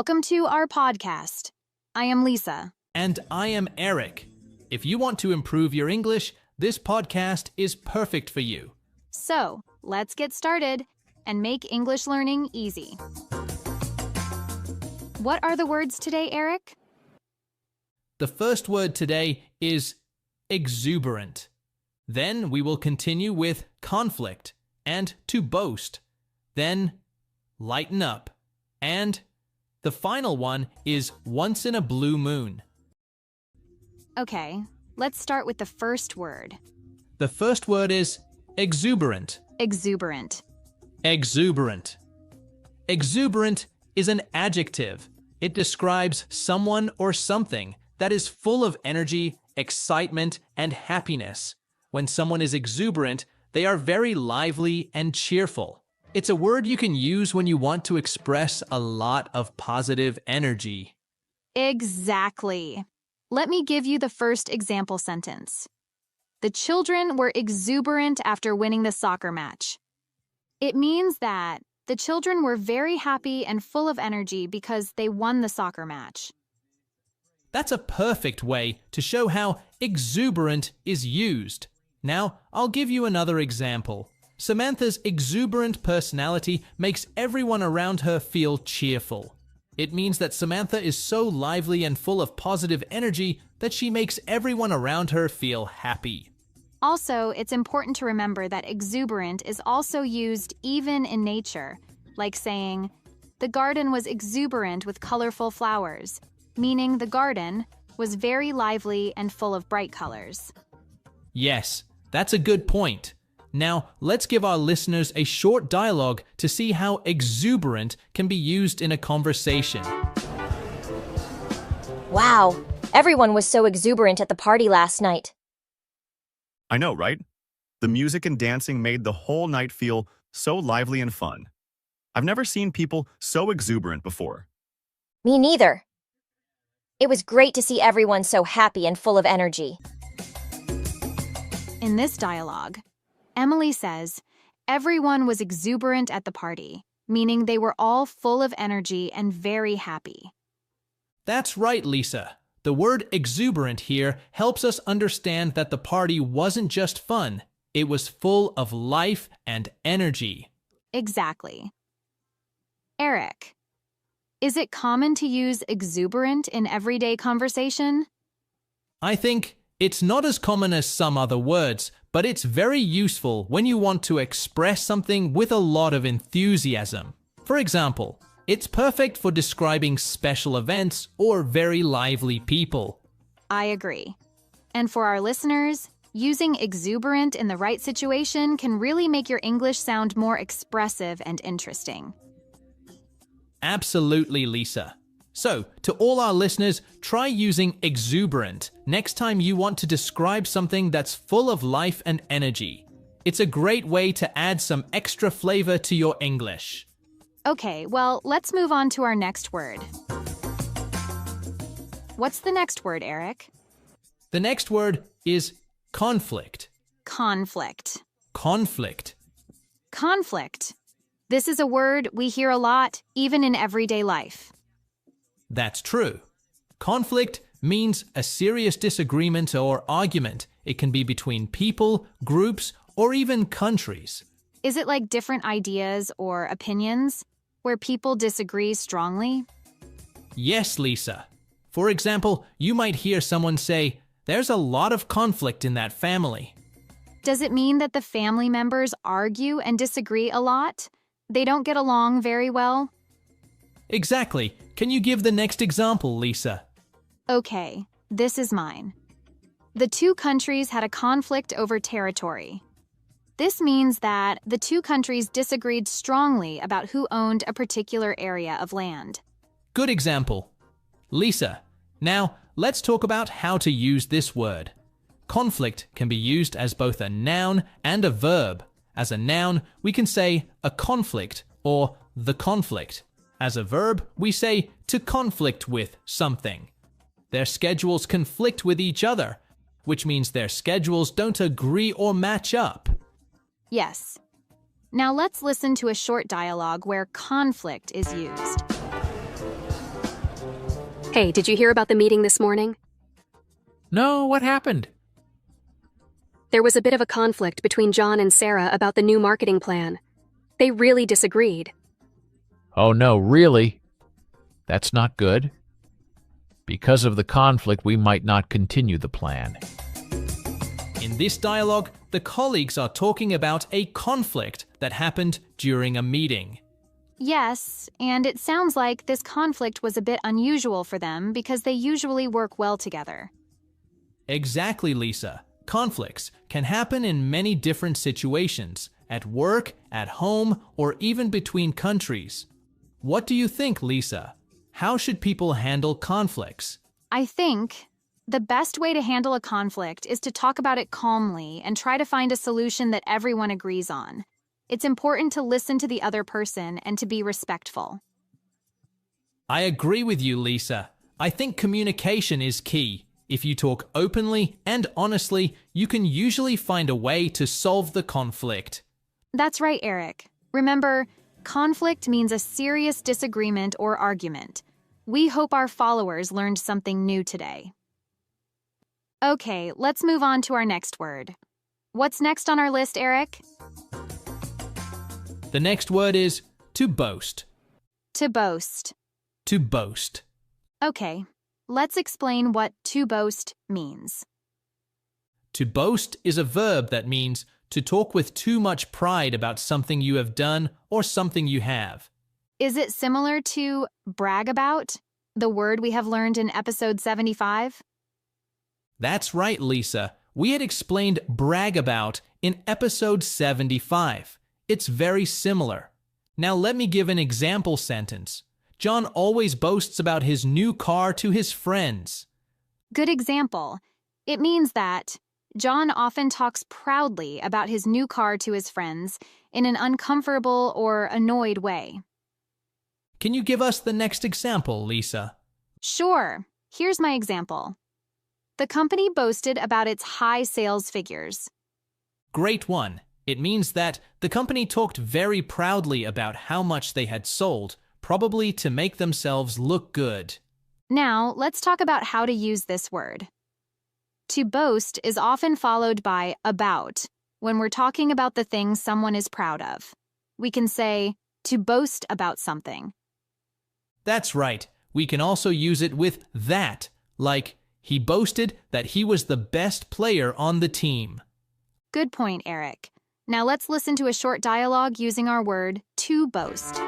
Welcome to our podcast. I am Lisa. And I am Eric. If you want to improve your English, this podcast is perfect for you. So, let's get started and make English learning easy. What are the words today, Eric? The first word today is exuberant. Then we will continue with conflict and to boast. Then lighten up. And the final one is once in a blue moon. Okay, let's start with the first word. The first word is exuberant. Exuberant. Exuberant. Exuberant is an adjective. It describes someone or something that is full of energy, excitement, and happiness. When someone is exuberant, they are very lively and cheerful. It's a word you can use when you want to express a lot of positive energy. Exactly. Let me give you the first example sentence. The children were exuberant after winning the soccer match. It means that the children were very happy and full of energy because they won the soccer match. That's a perfect way to show how exuberant is used. Now, I'll give you another example. Samantha's exuberant personality makes everyone around her feel cheerful. It means that Samantha is so lively and full of positive energy that she makes everyone around her feel happy. Also, it's important to remember that exuberant is also used even in nature, like saying, the garden was exuberant with colorful flowers, meaning the garden was very lively and full of bright colors. Yes, that's a good point. Now, let's give our listeners a short dialogue to see how exuberant can be used in a conversation. Wow, everyone was so exuberant at the party last night. I know, right? The music and dancing made the whole night feel so lively and fun. I've never seen people so exuberant before. Me neither. It was great to see everyone so happy and full of energy. In this dialogue, Emily says, everyone was exuberant at the party, meaning they were all full of energy and very happy. That's right, Lisa. The word exuberant here helps us understand that the party wasn't just fun, it was full of life and energy. Exactly. Eric, is it common to use exuberant in everyday conversation? I think it's not as common as some other words, but it's very useful when you want to express something with a lot of enthusiasm. For example, it's perfect for describing special events or very lively people. I agree. And for our listeners, using exuberant in the right situation can really make your English sound more expressive and interesting. Absolutely, Lisa. So, to all our listeners, try using exuberant next time you want to describe something that's full of life and energy. It's a great way to add some extra flavor to your English. Okay, well, let's move on to our next word. What's the next word, Eric? The next word is conflict. Conflict. Conflict. Conflict. This is a word we hear a lot, even in everyday life. That's true. Conflict means a serious disagreement or argument. It can be between people, groups, or even countries. Is it like different ideas or opinions where people disagree strongly? Yes, Lisa. For example, you might hear someone say, "There's a lot of conflict in that family." Does it mean that the family members argue and disagree a lot? They don't get along very well? Exactly. Can you give the next example, Lisa? Okay, this is mine. The two countries had a conflict over territory. This means that the two countries disagreed strongly about who owned a particular area of land. Good example. Lisa, now let's talk about how to use this word. Conflict can be used as both a noun and a verb. As a noun, we can say a conflict or the conflict. As a verb, we say to conflict with something. Their schedules conflict with each other, which means their schedules don't agree or match up. Yes. Now let's listen to a short dialogue where conflict is used. Hey, did you hear about the meeting this morning? No, what happened? There was a bit of a conflict between John and Sarah about the new marketing plan. They really disagreed. Oh no, really? That's not good. Because of the conflict, we might not continue the plan. In this dialogue, the colleagues are talking about a conflict that happened during a meeting. Yes, and it sounds like this conflict was a bit unusual for them because they usually work well together. Exactly, Lisa. Conflicts can happen in many different situations, at work, at home, or even between countries. What do you think, Lisa? How should people handle conflicts? I think the best way to handle a conflict is to talk about it calmly and try to find a solution that everyone agrees on. It's important to listen to the other person and to be respectful. I agree with you, Lisa. I think communication is key. If you talk openly and honestly, you can usually find a way to solve the conflict. That's right, Eric. Remember, conflict means a serious disagreement or argument. We hope our followers learned something new today. Okay, let's move on to our next word. What's next on our list, Eric? The next word is to boast. To boast. To boast. Okay, let's explain what to boast means. To boast is a verb that means to talk with too much pride about something you have done or something you have. Is it similar to brag about, the word we have learned in episode 75? That's right, Lisa. We had explained brag about in episode 75. It's very similar. Now let me give an example sentence. John always boasts about his new car to his friends. Good example. It means that John often talks proudly about his new car to his friends in an uncomfortable or annoyed way. Can you give us the next example, Lisa? Sure. Here's my example. The company boasted about its high sales figures. Great one. It means that the company talked very proudly about how much they had sold, probably to make themselves look good. Now, let's talk about how to use this word. To boast is often followed by about when we're talking about the thing someone is proud of. We can say, to boast about something. That's right. We can also use it with that, like, he boasted that he was the best player on the team. Good point, Eric. Now let's listen to a short dialogue using our word to boast.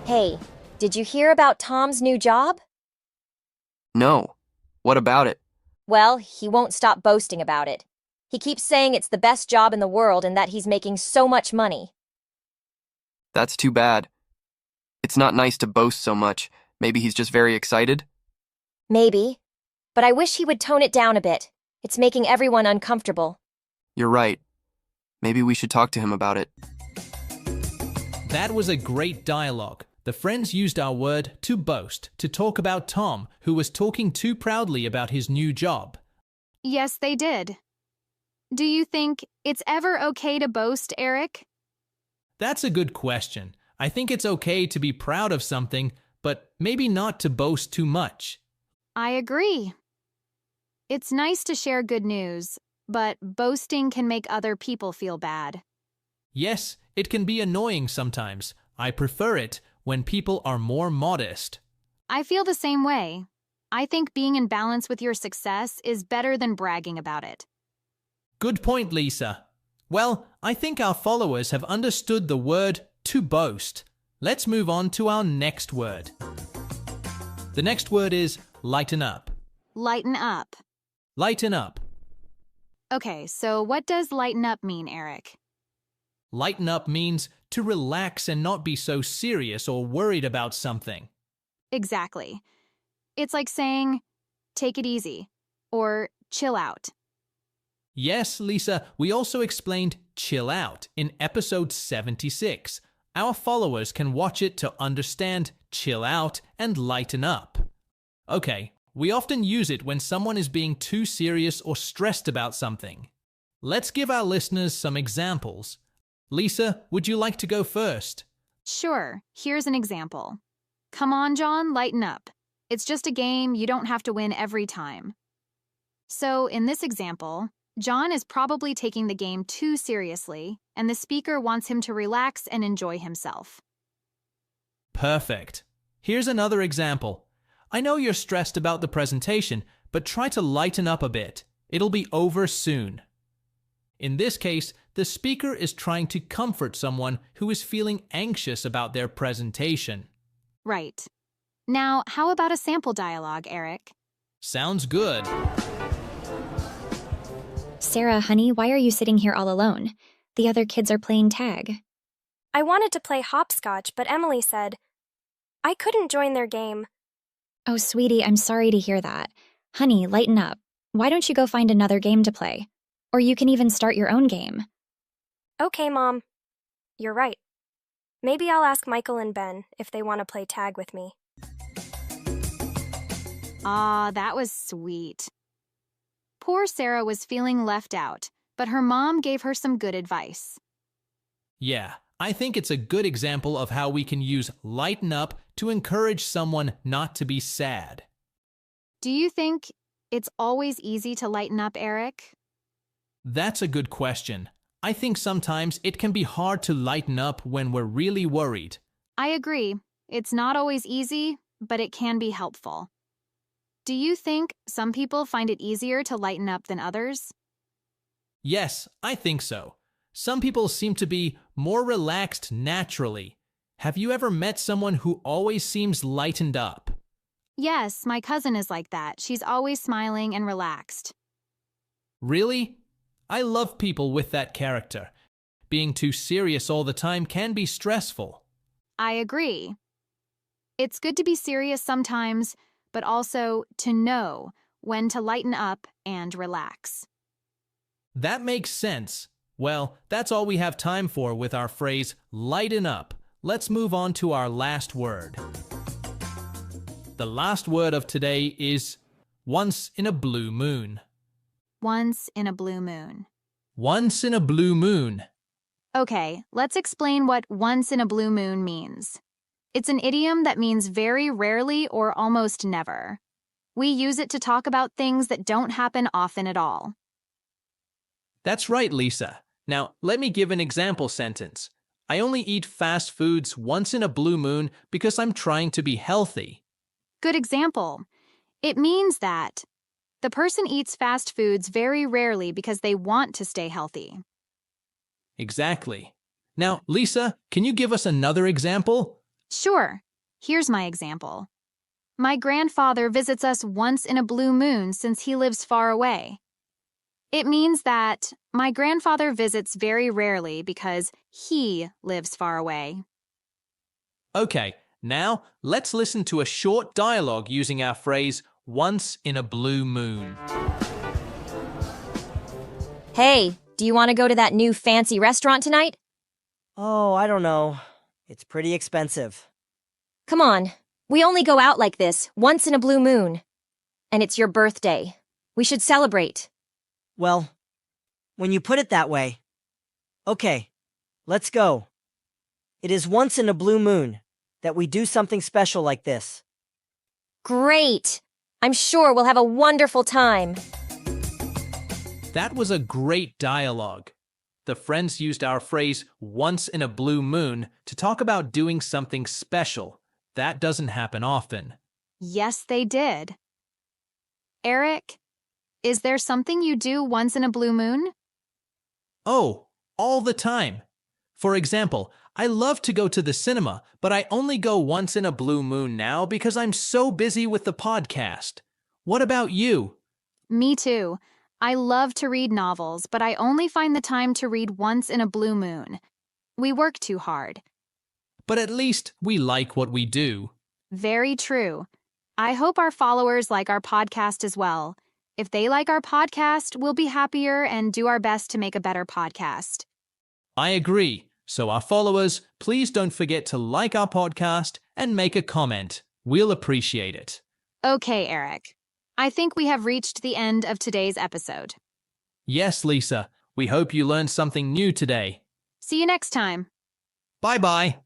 Hey, did you hear about Tom's new job? No. What about it? Well, he won't stop boasting about it. He keeps saying it's the best job in the world and that he's making so much money. That's too bad. It's not nice to boast so much. Maybe he's just very excited? Maybe. But I wish he would tone it down a bit. It's making everyone uncomfortable. You're right. Maybe we should talk to him about it. That was a great dialogue. The friends used our word to boast to talk about Tom, who was talking too proudly about his new job. Yes, they did. Do you think it's ever okay to boast, Eric? That's a good question. I think it's okay to be proud of something, but maybe not to boast too much. I agree. It's nice to share good news, but boasting can make other people feel bad. Yes, it can be annoying sometimes. I prefer it when people are more modest. I feel the same way. I think being in balance with your success is better than bragging about it. Good point, Lisa. Well, I think our followers have understood the word to boast. Let's move on to our next word. The next word is lighten up. Lighten up. Lighten up. Okay, so what does lighten up mean, Eric? Lighten up means to relax and not be so serious or worried about something. Exactly. It's like saying, take it easy, or chill out. Yes, Lisa, we also explained chill out in episode 76. Our followers can watch it to understand chill out and lighten up. Okay, we often use it when someone is being too serious or stressed about something. Let's give our listeners some examples. Lisa, would you like to go first? Sure, here's an example. Come on, John, lighten up. It's just a game, you don't have to win every time. So, in this example, John is probably taking the game too seriously, and the speaker wants him to relax and enjoy himself. Perfect. Here's another example. I know you're stressed about the presentation, but try to lighten up a bit. It'll be over soon. In this case, the speaker is trying to comfort someone who is feeling anxious about their presentation. Right. Now, how about a sample dialogue, Eric? Sounds good. Sarah, honey, why are you sitting here all alone? The other kids are playing tag. I wanted to play hopscotch, but Emily said I couldn't join their game. Oh, sweetie, I'm sorry to hear that. Honey, lighten up. Why don't you go find another game to play? Or you can even start your own game. Okay, Mom. You're right. Maybe I'll ask Michael and Ben if they want to play tag with me. Ah, that was sweet. Poor Sarah was feeling left out, but her mom gave her some good advice. Yeah, I think it's a good example of how we can use lighten up to encourage someone not to be sad. Do you think it's always easy to lighten up, Eric? That's a good question. I think sometimes it can be hard to lighten up when we're really worried. I agree. It's not always easy, but it can be helpful. Do you think some people find it easier to lighten up than others? Yes, I think so. Some people seem to be more relaxed naturally. Have you ever met someone who always seems lightened up? Yes, my cousin is like that. She's always smiling and relaxed. Really? I love people with that character. Being too serious all the time can be stressful. I agree. It's good to be serious sometimes, but also to know when to lighten up and relax. That makes sense. Well, that's all we have time for with our phrase, lighten up. Let's move on to our last word. The last word of today is once in a blue moon. Once in a blue moon. Once in a blue moon. Okay, let's explain what once in a blue moon means. It's an idiom that means very rarely or almost never. We use it to talk about things that don't happen often at all. That's right, Lisa. Now, let me give an example sentence. I only eat fast foods once in a blue moon because I'm trying to be healthy. Good example. It means that the person eats fast foods very rarely because they want to stay healthy. Exactly. Now, Lisa, can you give us another example? Sure. Here's my example. My grandfather visits us once in a blue moon since he lives far away. It means that my grandfather visits very rarely because he lives far away. Okay, now let's listen to a short dialogue using our phrase, once in a blue moon. Hey, do you want to go to that new fancy restaurant tonight? Oh, I don't know. It's pretty expensive. Come on. We only go out like this once in a blue moon. And it's your birthday. We should celebrate. Well, when you put it that way. Okay, let's go. It is once in a blue moon that we do something special like this. Great! I'm sure we'll have a wonderful time. That was a great dialogue. The friends used our phrase, once in a blue moon, to talk about doing something special. That doesn't happen often. Yes, they did. Eric, is there something you do once in a blue moon? Oh, all the time. For example, I love to go to the cinema, but I only go once in a blue moon now because I'm so busy with the podcast. What about you? Me too. I love to read novels, but I only find the time to read once in a blue moon. We work too hard. But at least we like what we do. Very true. I hope our followers like our podcast as well. If they like our podcast, we'll be happier and do our best to make a better podcast. I agree. So our followers, please don't forget to like our podcast and make a comment. We'll appreciate it. Okay, Eric. I think we have reached the end of today's episode. Yes, Lisa. We hope you learned something new today. See you next time. Bye-bye.